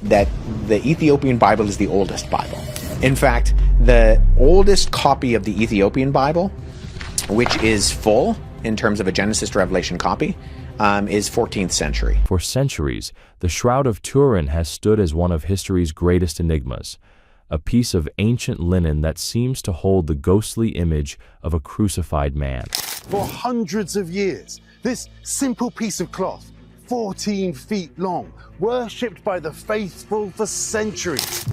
that the Ethiopian Bible is the oldest Bible. In fact, the oldest copy of the Ethiopian Bible, which is full in terms of a Genesis to Revelation copy, is 14th century. For centuries, the Shroud of Turin has stood as one of history's greatest enigmas, a piece of ancient linen that seems to hold the ghostly image of a crucified man. For hundreds of years, this simple piece of cloth, 14 feet long, worshipped by the faithful for centuries.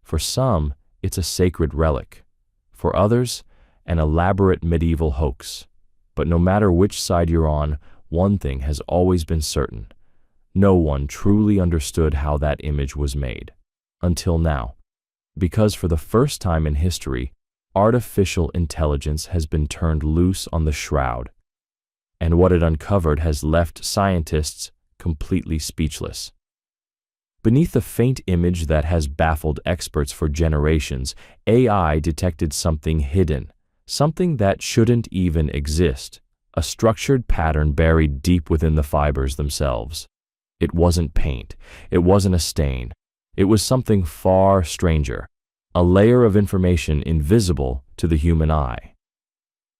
For some, it's a sacred relic. For others, an elaborate medieval hoax. But no matter which side you're on, one thing has always been certain. No one truly understood how that image was made. Until now. Because for the first time in history, artificial intelligence has been turned loose on the shroud. And what it uncovered has left scientists completely speechless. Beneath the faint image that has baffled experts for generations, AI detected something hidden, something that shouldn't even exist, a structured pattern buried deep within the fibers themselves. It wasn't paint, it wasn't a stain, it was something far stranger, a layer of information invisible to the human eye.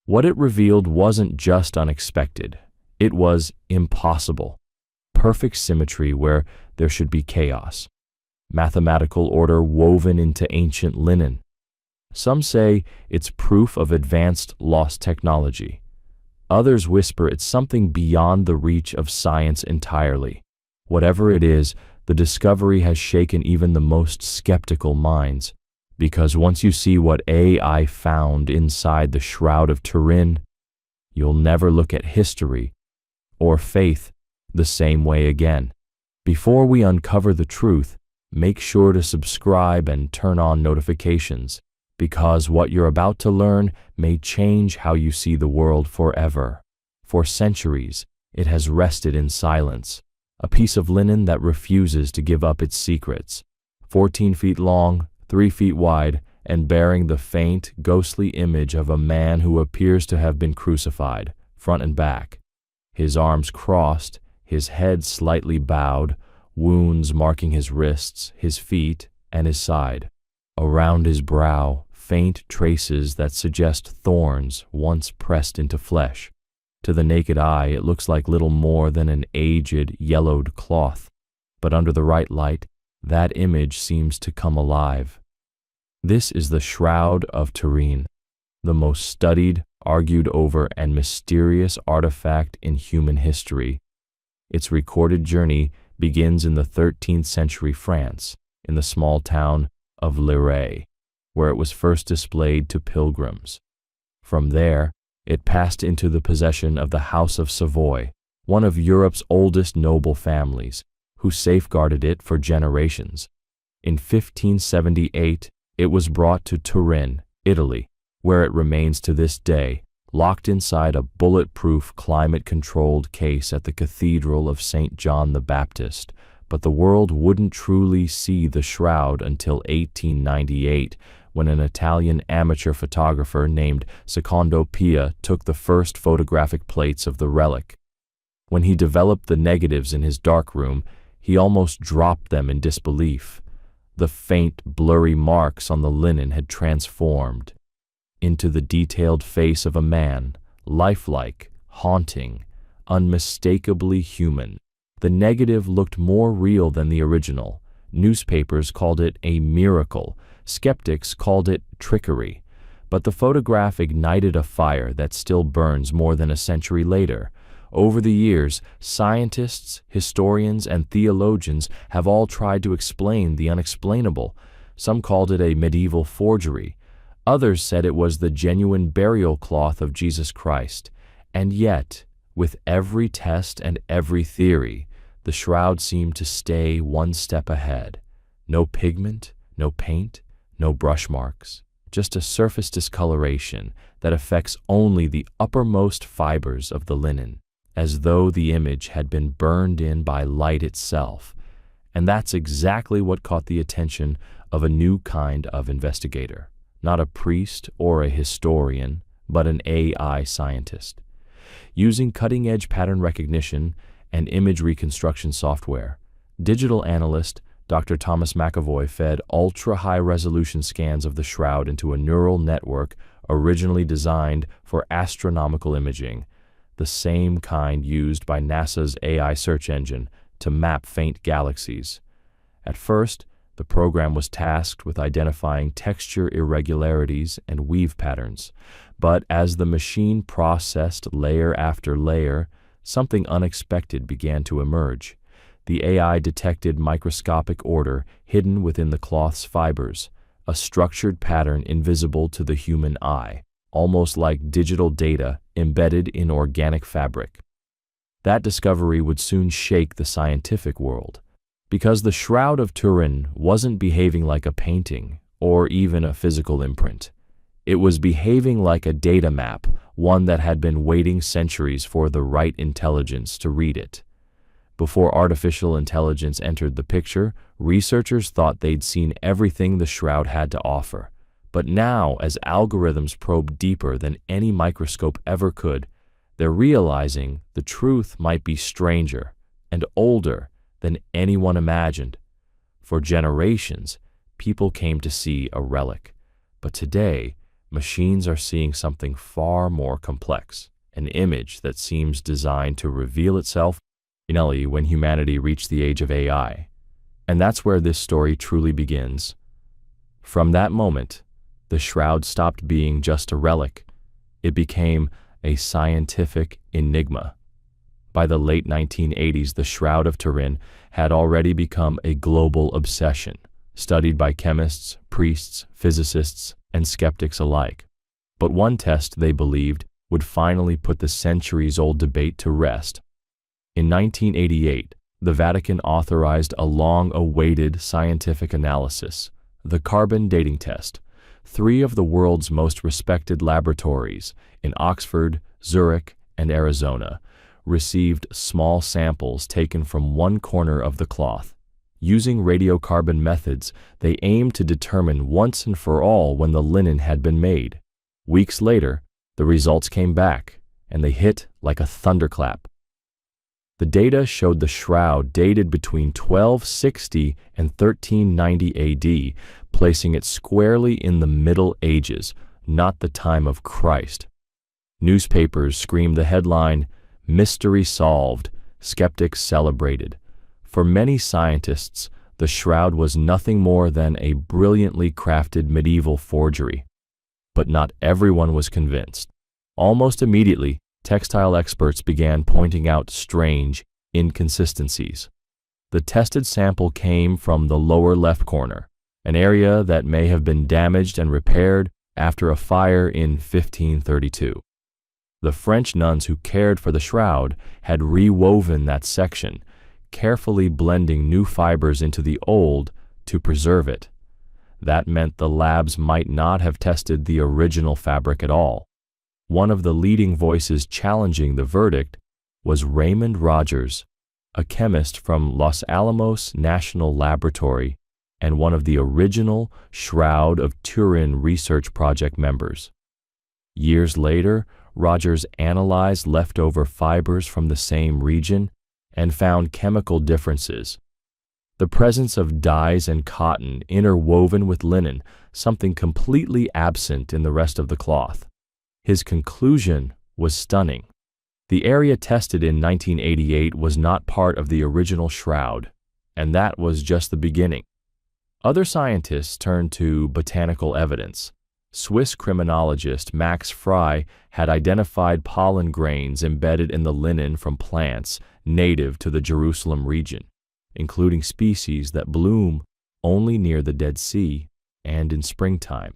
What it revealed wasn't just unexpected, it was impossible. Perfect symmetry where there should be chaos. Mathematical order woven into ancient linen. Some say it's proof of advanced lost technology. Others whisper it's something beyond the reach of science entirely. Whatever it is, the discovery has shaken even the most skeptical minds. Because once you see what AI found inside the Shroud of Turin, you'll never look at history or faith the same way again. Before we uncover the truth, make sure to subscribe and turn on notifications, because what you're about to learn may change how you see the world forever. For centuries, it has rested in silence, a piece of linen that refuses to give up its secrets. 14 feet long, 3 feet wide, and bearing the faint, ghostly image of a man who appears to have been crucified, front and back. His arms crossed, his head slightly bowed, wounds marking his wrists, his feet, and his side. Around his brow, faint traces that suggest thorns once pressed into flesh. To the naked eye, it looks like little more than an aged, yellowed cloth. But under the right light, that image seems to come alive. This is the Shroud of Turin, the most studied, argued over, and mysterious artifact in human history. Its recorded journey begins in the 13th century France, in the small town of Lirey, where it was first displayed to pilgrims. From there, it passed into the possession of the House of Savoy, one of Europe's oldest noble families, who safeguarded it for generations. In 1578, it was brought to Turin, Italy, where it remains to this day, locked inside a bulletproof, climate-controlled case at the Cathedral of St. John the Baptist. But the world wouldn't truly see the shroud until 1898, when an Italian amateur photographer named Secondo Pia took the first photographic plates of the relic. When he developed the negatives in his darkroom, he almost dropped them in disbelief. The faint, blurry marks on the linen had transformed into the detailed face of a man, lifelike, haunting, unmistakably human. The negative looked more real than the original. Newspapers called it a miracle. Skeptics called it trickery. But the photograph ignited a fire that still burns more than a century later. Over the years, scientists, historians, and theologians have all tried to explain the unexplainable. Some called it a medieval forgery. Others said it was the genuine burial cloth of Jesus Christ. And yet, with every test and every theory, the shroud seemed to stay one step ahead. No pigment, no paint, no brush marks, just a surface discoloration that affects only the uppermost fibers of the linen, as though the image had been burned in by light itself. And that's exactly what caught the attention of a new kind of investigator. Not a priest or a historian, but an AI scientist. Using cutting-edge pattern recognition and image reconstruction software, digital analyst Dr. Thomas McAvoy fed ultra-high-resolution scans of the shroud into a neural network originally designed for astronomical imaging, the same kind used by NASA's AI search engine to map faint galaxies. At first, the program was tasked with identifying texture irregularities and weave patterns, but as the machine processed layer after layer, something unexpected began to emerge. The AI detected microscopic order hidden within the cloth's fibers, a structured pattern invisible to the human eye, almost like digital data embedded in organic fabric. That discovery would soon shake the scientific world, because the Shroud of Turin wasn't behaving like a painting or even a physical imprint. It was behaving like a data map, one that had been waiting centuries for the right intelligence to read it. Before artificial intelligence entered the picture, researchers thought they'd seen everything the shroud had to offer. But now, as algorithms probe deeper than any microscope ever could, they're realizing the truth might be stranger and older than anyone imagined. For generations, people came to see a relic. But today, machines are seeing something far more complex, an image that seems designed to reveal itself finally when humanity reached the age of AI. And that's where this story truly begins. From that moment, the shroud stopped being just a relic. It became a scientific enigma. By the late 1980s, the Shroud of Turin had already become a global obsession, studied by chemists, priests, physicists, and skeptics alike. But one test, they believed, would finally put the centuries-old debate to rest. In 1988, the Vatican authorized a long-awaited scientific analysis, the carbon dating test. 3 of the world's most respected laboratories in Oxford, Zurich, and Arizona received small samples taken from one corner of the cloth. Using radiocarbon methods, they aimed to determine once and for all when the linen had been made. Weeks later, the results came back, and they hit like a thunderclap. The data showed the shroud dated between 1260 and 1390 AD, placing it squarely in the Middle Ages, not the time of Christ. Newspapers screamed the headline, "Mystery Solved," skeptics celebrated. For many scientists, the shroud was nothing more than a brilliantly crafted medieval forgery. But not everyone was convinced. Almost immediately, textile experts began pointing out strange inconsistencies. The tested sample came from the lower left corner, an area that may have been damaged and repaired after a fire in 1532. The French nuns who cared for the shroud had rewoven that section, carefully blending new fibers into the old to preserve it. That meant the labs might not have tested the original fabric at all. One of the leading voices challenging the verdict was Raymond Rogers, a chemist from Los Alamos National Laboratory and one of the original Shroud of Turin research project members. Years later, Rogers analyzed leftover fibers from the same region and found chemical differences. The presence of dyes and cotton interwoven with linen, something completely absent in the rest of the cloth. His conclusion was stunning. The area tested in 1988 was not part of the original shroud, and that was just the beginning. Other scientists turned to botanical evidence. Swiss criminologist Max Frey had identified pollen grains embedded in the linen from plants native to the Jerusalem region, including species that bloom only near the Dead Sea and in springtime.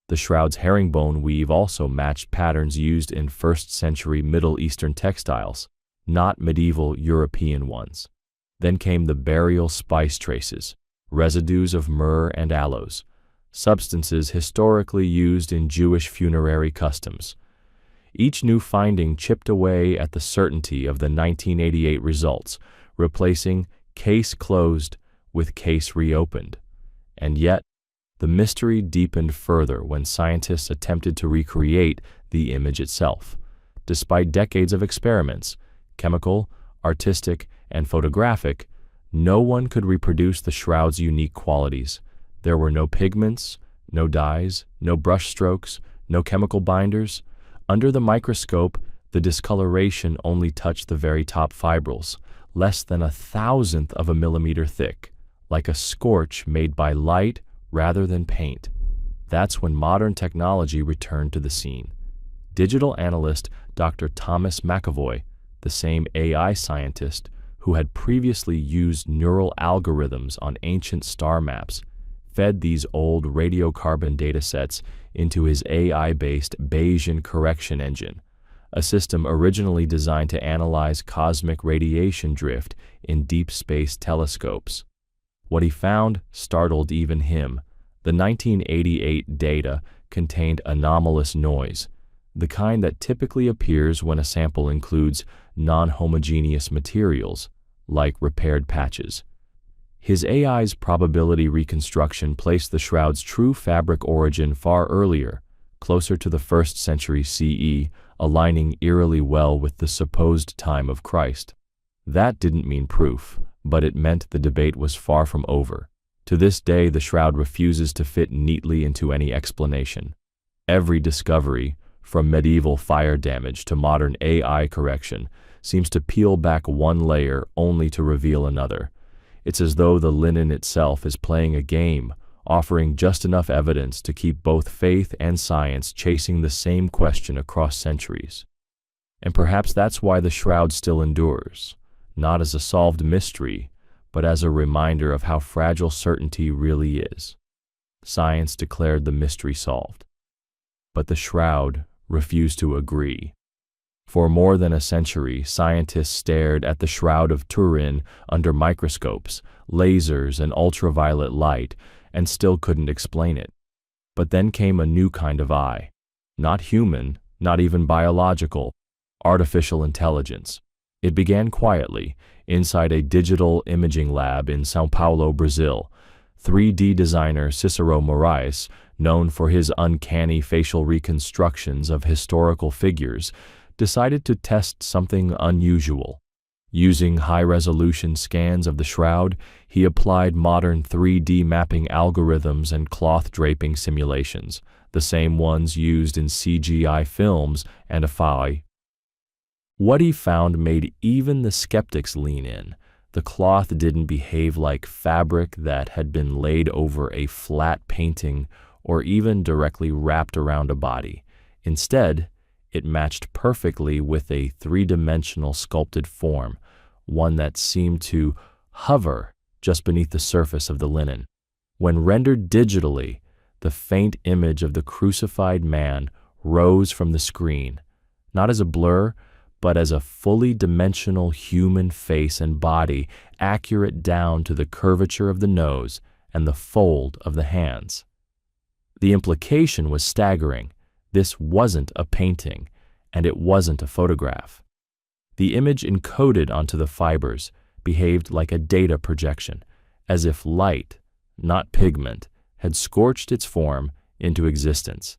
The shroud's herringbone weave also matched patterns used in 1st century Middle Eastern textiles, not medieval European ones. Then came the burial spice traces, residues of myrrh and aloes, substances historically used in Jewish funerary customs. Each new finding chipped away at the certainty of the 1988 results, replacing case closed with case reopened. And yet, the mystery deepened further when scientists attempted to recreate the image itself. Despite decades of experiments, chemical, artistic, and photographic, No one could reproduce the shroud's unique qualities. There were no pigments, no dyes, no brush strokes, no chemical binders. Under the microscope, the discoloration only touched the very top fibrils, less than 1,000th of a millimeter thick, like a scorch made by light rather than paint. That's when modern technology returned to the scene. Digital analyst Dr. Thomas McAvoy, the same AI scientist who had previously used neural algorithms on ancient star maps, fed these old radiocarbon datasets into his AI-based Bayesian correction engine, a system originally designed to analyze cosmic radiation drift in deep space telescopes. What he found startled even him. The 1988 data contained anomalous noise, the kind that typically appears when a sample includes non-homogeneous materials, like repaired patches. His AI's probability reconstruction placed the shroud's true fabric origin far earlier, closer to the 1st century CE, aligning eerily well with the supposed time of Christ. That didn't mean proof, but it meant the debate was far from over. To this day, the shroud refuses to fit neatly into any explanation. Every discovery, from medieval fire damage to modern AI correction, seems to peel back one layer only to reveal another. It's as though the linen itself is playing a game, offering just enough evidence to keep both faith and science chasing the same question across centuries. And perhaps that's why the shroud still endures, not as a solved mystery, but as a reminder of how fragile certainty really is. Science declared the mystery solved, but the shroud refused to agree. For more than a century, scientists stared at the Shroud of Turin under microscopes, lasers, and ultraviolet light, and still couldn't explain it. But then came a new kind of eye. Not human, not even biological, artificial intelligence. It began quietly, inside a digital imaging lab in São Paulo, Brazil. 3D designer Cicero Moraes, known for his uncanny facial reconstructions of historical figures, decided to test something unusual. Using high-resolution scans of the shroud, he applied modern 3D mapping algorithms and cloth draping simulations, the same ones used in CGI films and AFI. What he found made even the skeptics lean in. The cloth didn't behave like fabric that had been laid over a flat painting or even directly wrapped around a body. Instead, it matched perfectly with a three-dimensional sculpted form, one that seemed to hover just beneath the surface of the linen. When rendered digitally, the faint image of the crucified man rose from the screen, not as a blur, but as a fully dimensional human face and body, accurate down to the curvature of the nose and the fold of the hands. The implication was staggering. This wasn't a painting, and it wasn't a photograph. The image encoded onto the fibers behaved like a data projection, as if light, not pigment, had scorched its form into existence.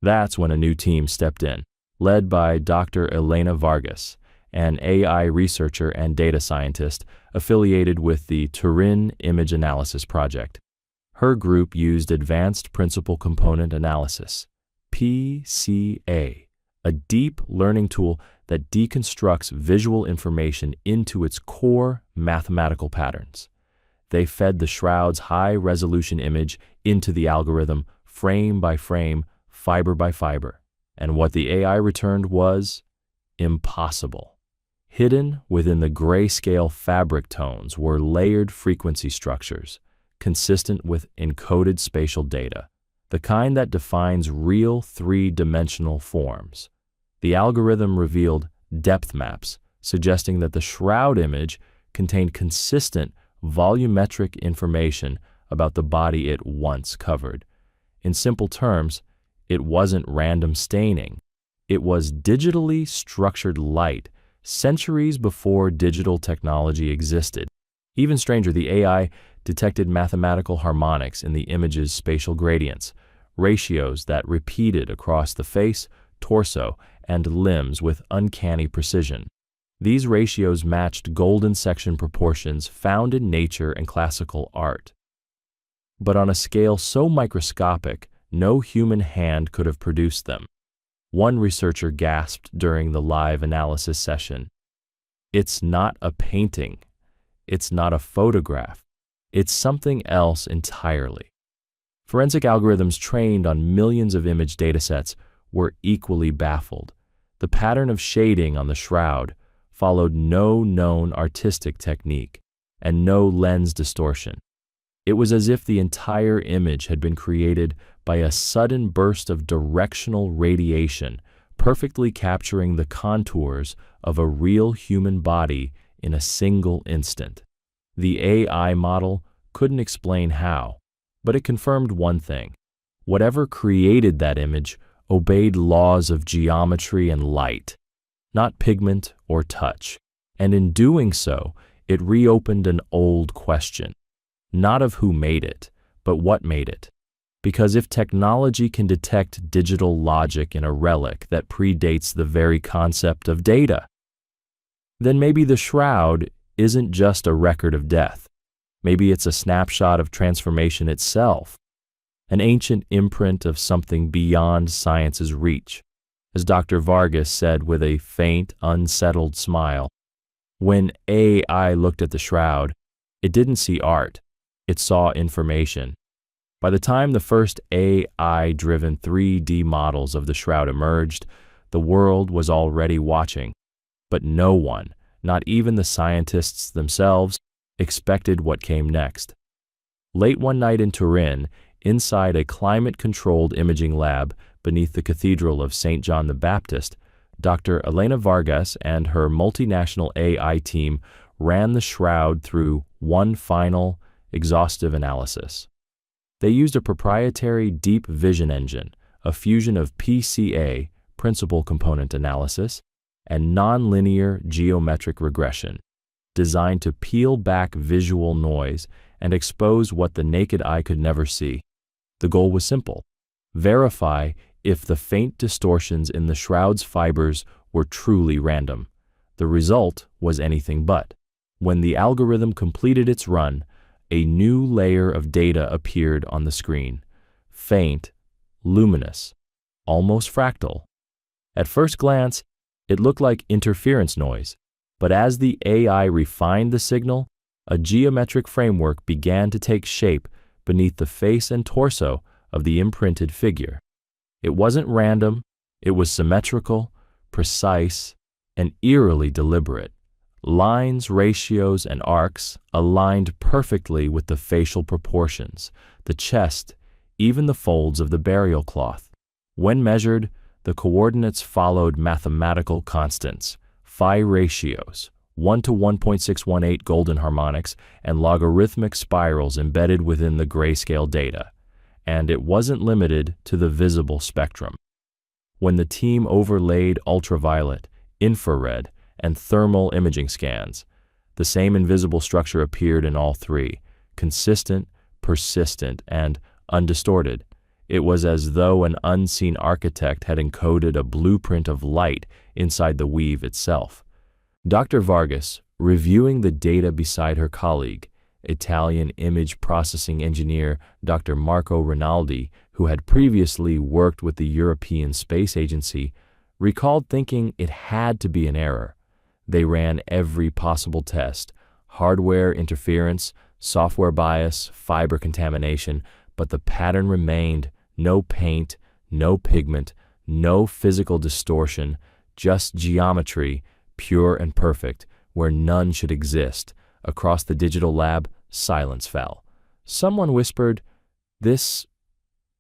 That's when a new team stepped in, led by Dr. Elena Vargas, an AI researcher and data scientist affiliated with the Turin Image Analysis Project. Her group used Advanced Principal Component Analysis, PCA, a deep learning tool that deconstructs visual information into its core mathematical patterns. They fed the shroud's high-resolution image into the algorithm frame by frame, fiber by fiber. And what the AI returned was impossible. Hidden within the grayscale fabric tones were layered frequency structures, consistent with encoded spatial data, the kind that defines real three-dimensional forms. The algorithm revealed depth maps, suggesting that the shroud image contained consistent volumetric information about the body it once covered. In simple terms, it wasn't random staining. It was digitally structured light, centuries before digital technology existed. Even stranger, the AI detected mathematical harmonics in the image's spatial gradients, ratios that repeated across the face, torso, and limbs with uncanny precision. These ratios matched golden section proportions found in nature and classical art. But on a scale so microscopic, no human hand could have produced them. One researcher gasped during the live analysis session, "It's not a painting. It's not a photograph. It's something else entirely." Forensic algorithms trained on millions of image datasets were equally baffled. The pattern of shading on the shroud followed no known artistic technique and no lens distortion. It was as if the entire image had been created by a sudden burst of directional radiation, perfectly capturing the contours of a real human body in a single instant. The AI model couldn't explain how, but it confirmed one thing. Whatever created that image obeyed laws of geometry and light, not pigment or touch. And in doing so, it reopened an old question, not of who made it, but what made it. Because if technology can detect digital logic in a relic that predates the very concept of data, then maybe the shroud isn't just a record of death. Maybe it's a snapshot of transformation itself, an ancient imprint of something beyond science's reach. As Dr. Vargas said with a faint, unsettled smile, when AI looked at the shroud, it didn't see art, it saw information. By the time the first AI-driven 3D models of the shroud emerged, the world was already watching. But no one, not even the scientists themselves, expected what came next. Late one night in Turin, inside a climate-controlled imaging lab beneath the Cathedral of St. John the Baptist, Dr. Elena Vargas and her multinational AI team ran the shroud through one final, exhaustive analysis. They used a proprietary deep vision engine, a fusion of PCA, principal component analysis, and nonlinear geometric regression, designed to peel back visual noise and expose what the naked eye could never see. The goal was simple: verify if the faint distortions in the shroud's fibers were truly random. The result was anything but. When the algorithm completed its run, a new layer of data appeared on the screen. Faint, luminous, almost fractal. At first glance, it looked like interference noise, but as the AI refined the signal, a geometric framework began to take shape beneath the face and torso of the imprinted figure. It wasn't random, it was symmetrical, precise, and eerily deliberate. Lines, ratios, and arcs aligned perfectly with the facial proportions, the chest, even the folds of the burial cloth. When measured, the coordinates followed mathematical constants, phi ratios, 1 to 1.618 golden harmonics, and logarithmic spirals embedded within the grayscale data. And it wasn't limited to the visible spectrum. When the team overlaid ultraviolet, infrared, and thermal imaging scans, the same invisible structure appeared in all three, consistent, persistent, and undistorted. It was as though an unseen architect had encoded a blueprint of light inside the weave itself. Dr. Vargas, reviewing the data beside her colleague, Italian image processing engineer Dr. Marco Rinaldi, who had previously worked with the European Space Agency, recalled thinking it had to be an error. They ran every possible test: hardware interference, software bias, fiber contamination, but the pattern remained: no paint, no pigment, no physical distortion, just geometry, pure and perfect, where none should exist. Across the digital lab, silence fell. Someone whispered, "This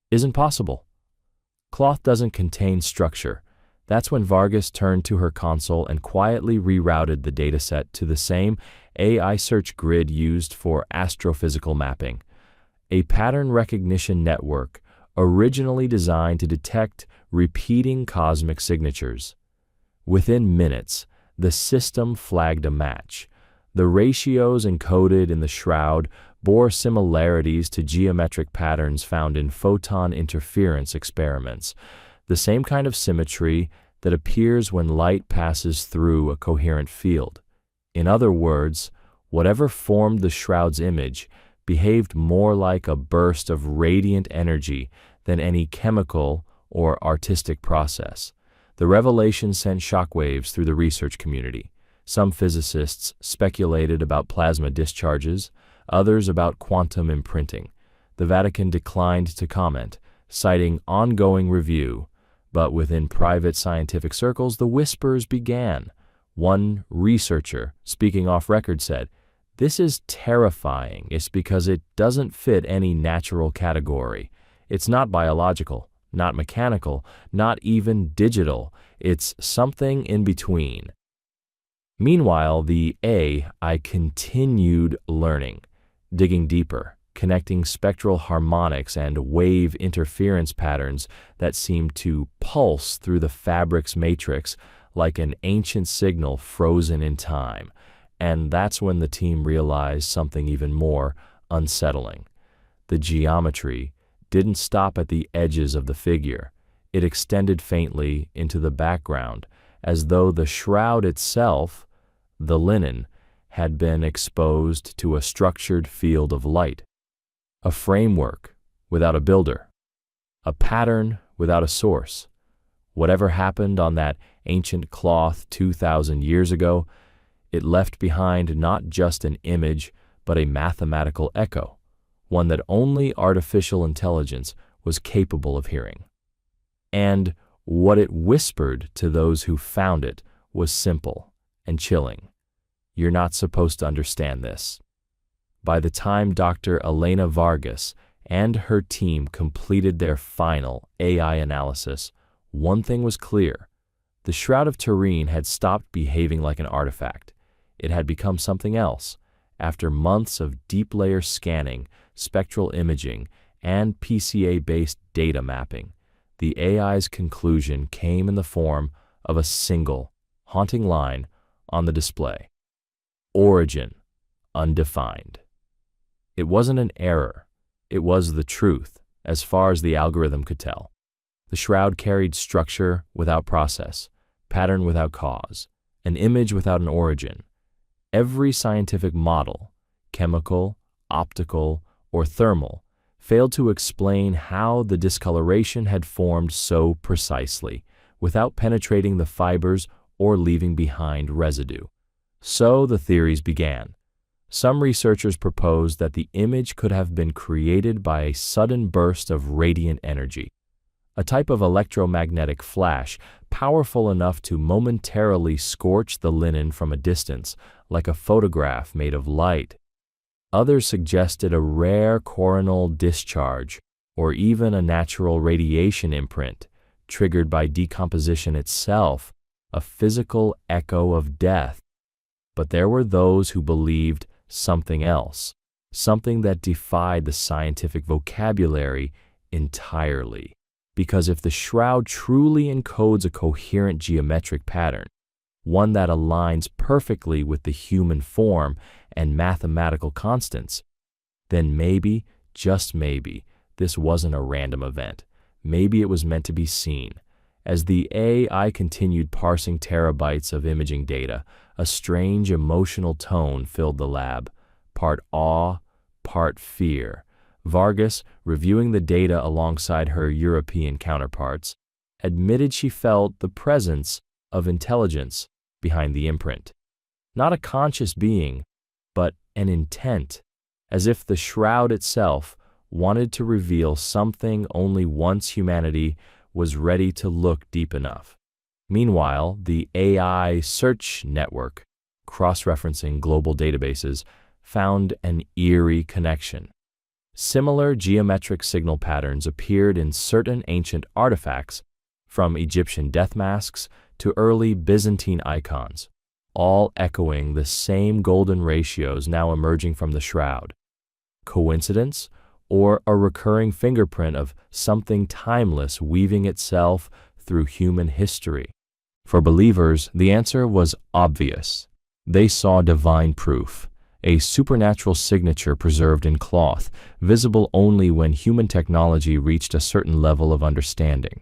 isn't possible. Cloth doesn't contain structure." That's when Vargas turned to her console and quietly rerouted the dataset to the same AI search grid used for astrophysical mapping, a pattern recognition network originally designed to detect repeating cosmic signatures. Within minutes, the system flagged a match. The ratios encoded in the shroud bore similarities to geometric patterns found in photon interference experiments. The same kind of symmetry, that appears when light passes through a coherent field. In other words, whatever formed the shroud's image behaved more like a burst of radiant energy than any chemical or artistic process. The revelation sent shockwaves through the research community. Some physicists speculated about plasma discharges, others about quantum imprinting. The Vatican declined to comment, citing ongoing review, but within private scientific circles, the whispers began. One researcher, speaking off record, said, "This is terrifying. It's because it doesn't fit any natural category. It's not biological, not mechanical, not even digital. It's something in between." Meanwhile, the AI continued learning, digging deeper, connecting spectral harmonics and wave interference patterns that seemed to pulse through the fabric's matrix like an ancient signal frozen in time. And that's when the team realized something even more unsettling. The geometry didn't stop at the edges of the figure. It extended faintly into the background, as though the shroud itself, the linen, had been exposed to a structured field of light. A framework without a builder. A pattern without a source. Whatever happened on that ancient cloth 2,000 years ago, it left behind not just an image, but a mathematical echo, one that only artificial intelligence was capable of hearing. And what it whispered to those who found it was simple and chilling. You're not supposed to understand this. By the time Dr. Elena Vargas and her team completed their final AI analysis, one thing was clear. The Shroud of Turin had stopped behaving like an artifact. It had become something else. After months of deep layer scanning, spectral imaging, and PCA-based data mapping, the AI's conclusion came in the form of a single, haunting line on the display. Origin, undefined. It wasn't an error. It was the truth, as far as the algorithm could tell. The shroud carried structure without process, pattern without cause, an image without an origin. Every scientific model, chemical, optical, or thermal, failed to explain how the discoloration had formed so precisely, without penetrating the fibers or leaving behind residue. So the theories began. Some researchers proposed that the image could have been created by a sudden burst of radiant energy, a type of electromagnetic flash powerful enough to momentarily scorch the linen from a distance, like a photograph made of light. Others suggested a rare coronal discharge, or even a natural radiation imprint, triggered by decomposition itself, a physical echo of death. But there were those who believed something else, something that defied the scientific vocabulary entirely. Because if the shroud truly encodes a coherent geometric pattern, one that aligns perfectly with the human form and mathematical constants, then maybe, just maybe, this wasn't a random event. Maybe it was meant to be seen. As the AI continued parsing terabytes of imaging data, a strange emotional tone filled the lab, part awe, part fear. Vargas, reviewing the data alongside her European counterparts, admitted she felt the presence of intelligence behind the imprint. Not a conscious being, but an intent, as if the shroud itself wanted to reveal something only once humanity was ready to look deep enough. Meanwhile, the AI search network, cross-referencing global databases, found an eerie connection. Similar geometric signal patterns appeared in certain ancient artifacts, from Egyptian death masks to early Byzantine icons, all echoing the same golden ratios now emerging from the shroud. Coincidence, or a recurring fingerprint of something timeless weaving itself through human history? For believers, the answer was obvious. They saw divine proof, a supernatural signature preserved in cloth, visible only when human technology reached a certain level of understanding.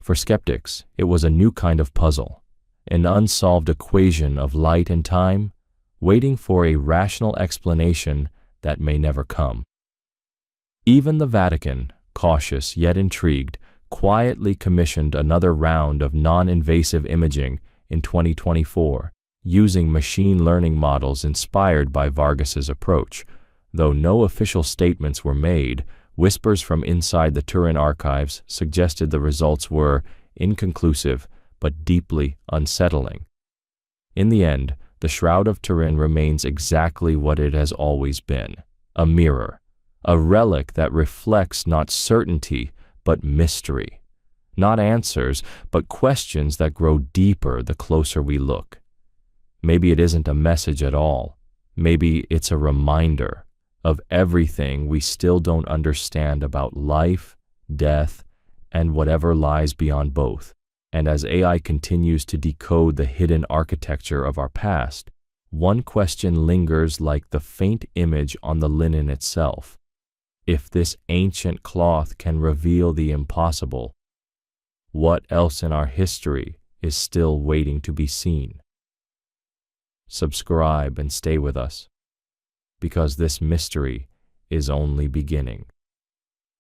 For skeptics, it was a new kind of puzzle, an unsolved equation of light and time, waiting for a rational explanation that may never come. Even the Vatican, cautious yet intrigued, quietly commissioned another round of non-invasive imaging in 2024, using machine learning models inspired by Vargas's approach. Though no official statements were made, whispers from inside the Turin archives suggested the results were inconclusive but deeply unsettling. In the end, the Shroud of Turin remains exactly what it has always been: a mirror, a relic that reflects not certainty but mystery, not answers but questions that grow deeper the closer we look. Maybe it isn't a message at all. Maybe it's a reminder of everything we still don't understand about life, death, and whatever lies beyond both. And as AI continues to decode the hidden architecture of our past, one question lingers like the faint image on the linen itself. If this ancient cloth can reveal the impossible, what else in our history is still waiting to be seen? Subscribe and stay with us, because this mystery is only beginning.